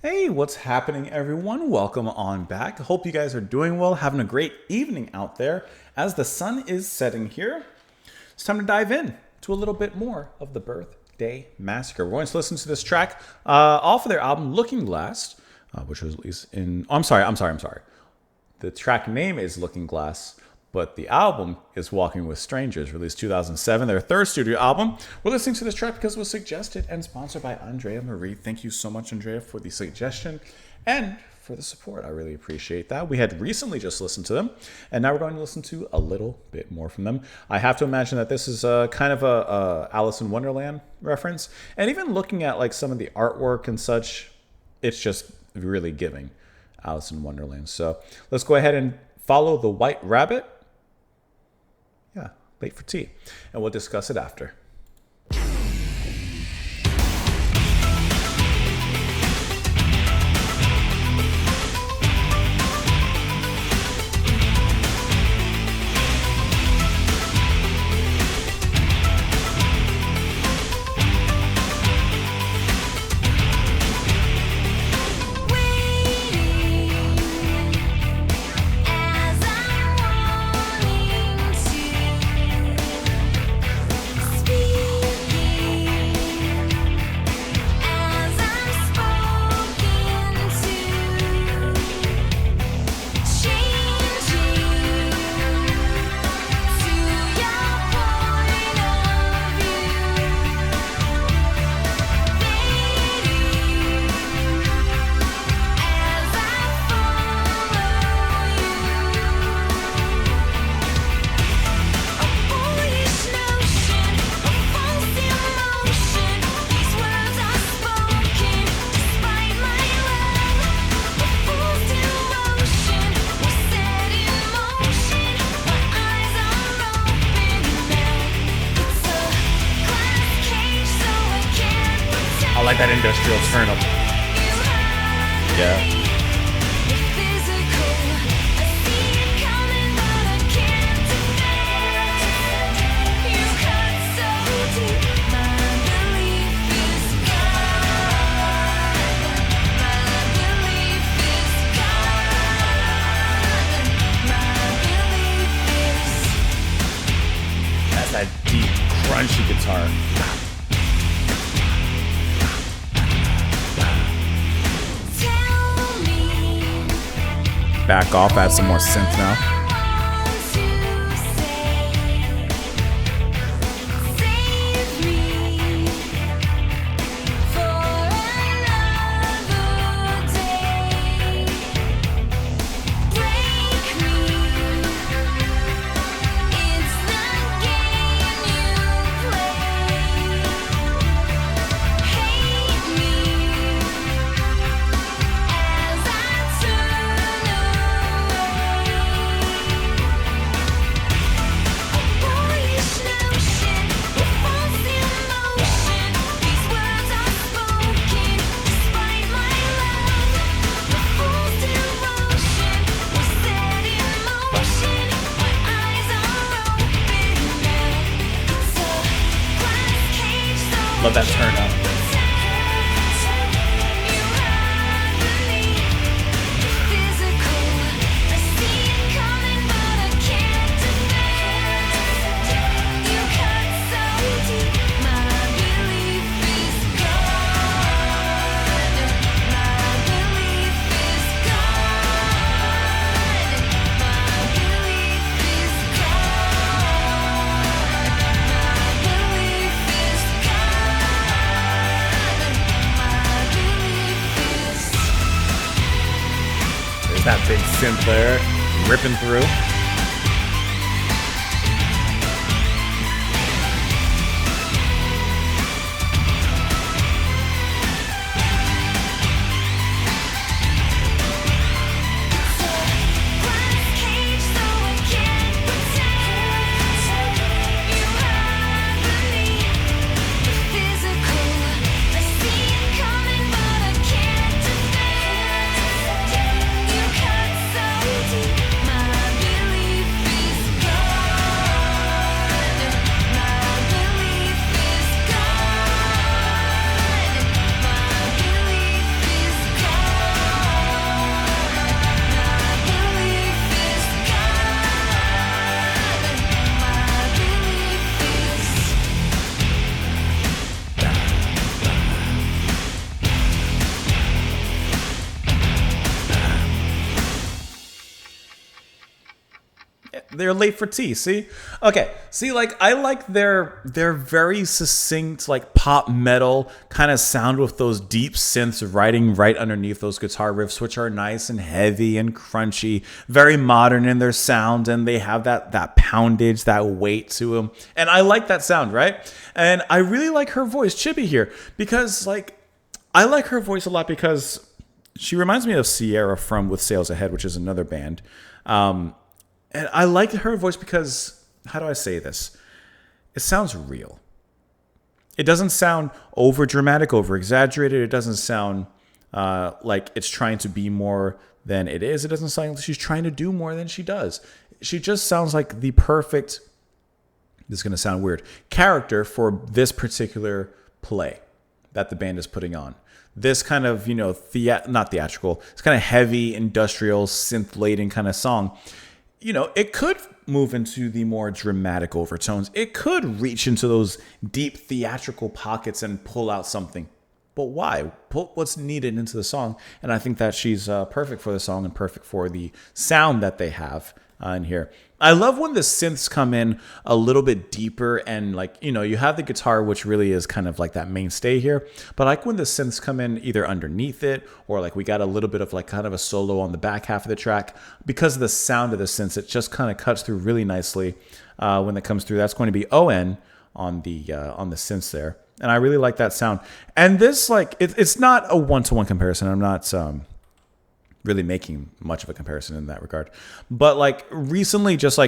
Hey, what's happening, everyone? Welcome on back. Hope you guys are doing well, having a great evening out there. As the sun is setting here, it's time to dive in to a little bit more of the Birthday Massacre. We're going to listen to this track off of their album Looking Glass, which was released in. Oh, I'm sorry. The track name is Looking Glass, but the album is Walking with Strangers, released 2007, their third studio album. We're listening to this track because it was suggested and sponsored by Andrea Marie. Thank you so much, Andrea, for the suggestion and for the support. I really appreciate that. We had recently just listened to them, and now we're going to listen to a little bit more from them. I have to imagine that this is kind of a Alice in Wonderland reference, and even looking at like some of the artwork and such, it's just really giving Alice in Wonderland. So let's go ahead and follow the White Rabbit. Yeah, wait for tea, and we'll discuss it after. I like that industrial turn up. Yeah. That's that deep, crunchy guitar. Back off, add some more synth now. Love that turn up. That big synth there, ripping through. They're late for tea, see? Okay, see, like, I like their very succinct, like, pop metal kind of sound with those deep synths riding right underneath those guitar riffs, which are nice and heavy and crunchy, very modern in their sound, and they have that poundage, that weight to them. And I like that sound, right? And I really like her voice, Chibi, here, because, like, I like her voice a lot because she reminds me of Sierra from With Sails Ahead, which is another band. And I like her voice because, how do I say this? It sounds real. It doesn't sound over dramatic, over exaggerated. It doesn't sound like it's trying to be more than it is. It doesn't sound like she's trying to do more than she does. She just sounds like the perfect, this is going to sound weird, character for this particular play that the band is putting on. This kind of, not theatrical, it's kind of heavy, industrial, synth-laden kind of song. It could move into the more dramatic overtones. It could reach into those deep theatrical pockets and pull out something. But why? Put what's needed into the song. And I think that she's perfect for the song and perfect for the sound that they have in here. I love when the synths come in a little bit deeper and you have the guitar, which really is kind of like that mainstay here. But I like when the synths come in either underneath it or like we got a little bit of like kind of a solo on the back half of the track. Because of the sound of the synths, it just kind of cuts through really nicely when it comes through. That's going to be ON on the synths there. And I really like that sound. And this, it's not a one-to-one comparison. I'm not really making much of a comparison in that regard. But recently, just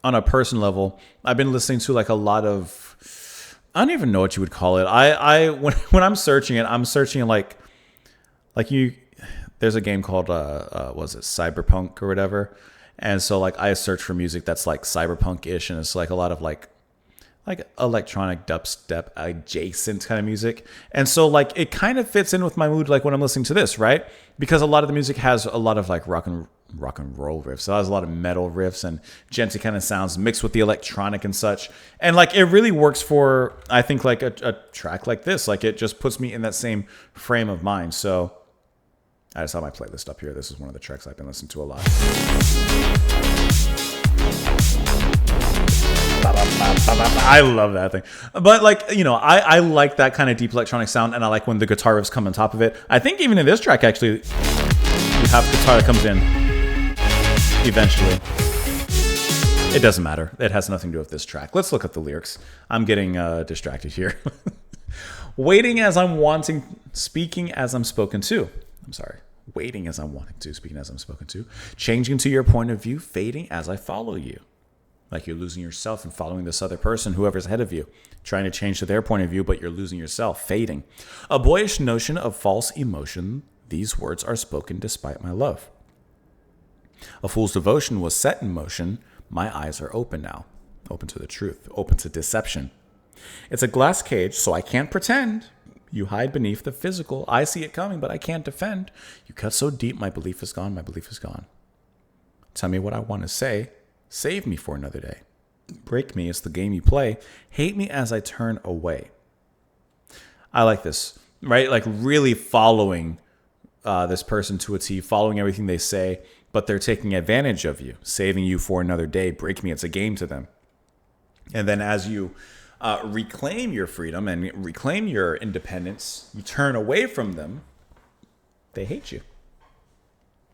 on a personal level, I've been listening to a lot of, I don't even know what you would call it. When I'm searching it, I'm searching there's a game called was it Cyberpunk or whatever. And so I search for music that's cyberpunk-ish, and it's a lot of electronic dubstep adjacent kind of music. And so it kind of fits in with my mood when I'm listening to this, right? Because a lot of the music has a lot of rock and roll riffs. So it has a lot of metal riffs and genty kind of sounds mixed with the electronic and such. And it really works for, I think, a track like this. It just puts me in that same frame of mind. So I just have my playlist up here. This is one of the tracks I've been listening to a lot. I love that thing. But I like that kind of deep electronic sound, and I like when the guitar riffs come on top of it. I think even in this track, actually, you have guitar that comes in eventually. It doesn't matter. It has nothing to do with this track. Let's look at the lyrics. I'm getting distracted here. Waiting as I'm wanting, speaking as I'm spoken to. I'm sorry. Waiting as I'm wanting to, speaking as I'm spoken to. Changing to your point of view, fading as I follow you. Like you're losing yourself and following this other person, whoever's ahead of you, trying to change to their point of view, but you're losing yourself, fading. A boyish notion of false emotion, these words are spoken despite my love. A fool's devotion was set in motion, my eyes are open now, open to the truth, open to deception. It's a glass cage, so I can't pretend. You hide beneath the physical, I see it coming, but I can't defend. You cut so deep, my belief is gone, my belief is gone. Tell me what I want to say. Save me for another day. Break me, it's the game you play. Hate me as I turn away. I like this, right? Really following this person to a T, following everything they say, but they're taking advantage of you, saving you for another day. Break me, it's a game to them. And then as you reclaim your freedom and reclaim your independence, you turn away from them, they hate you.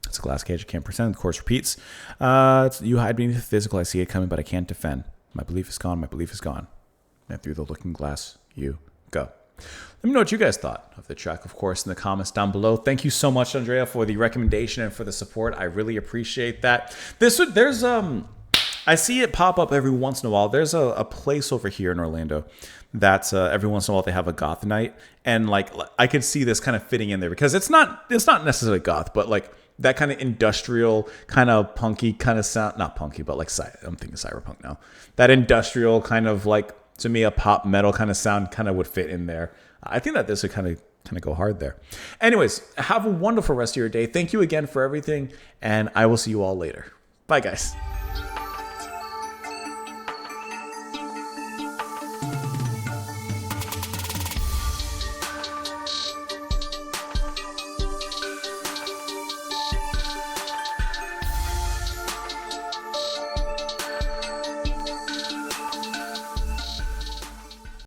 It's a glass cage, I can't pretend. The chorus repeats. You hide beneath the physical, I see it coming, but I can't defend. My belief is gone, my belief is gone. And through the looking glass, you go. Let me know what you guys thought of the track, of course, in the comments down below. Thank you so much, Andrea, for the recommendation and for the support. I really appreciate that. I see it pop up every once in a while. There's a place over here in Orlando that every once in a while they have a goth night, and I could see this kind of fitting in there because it's not necessarily goth, but that kind of industrial, kind of punky kind of sound. Not punky, but I'm thinking cyberpunk now. That industrial kind of to me, a pop metal kind of sound kind of would fit in there. I think that this would kind of go hard there. Anyways, have a wonderful rest of your day. Thank you again for everything, and I will see you all later. Bye, guys.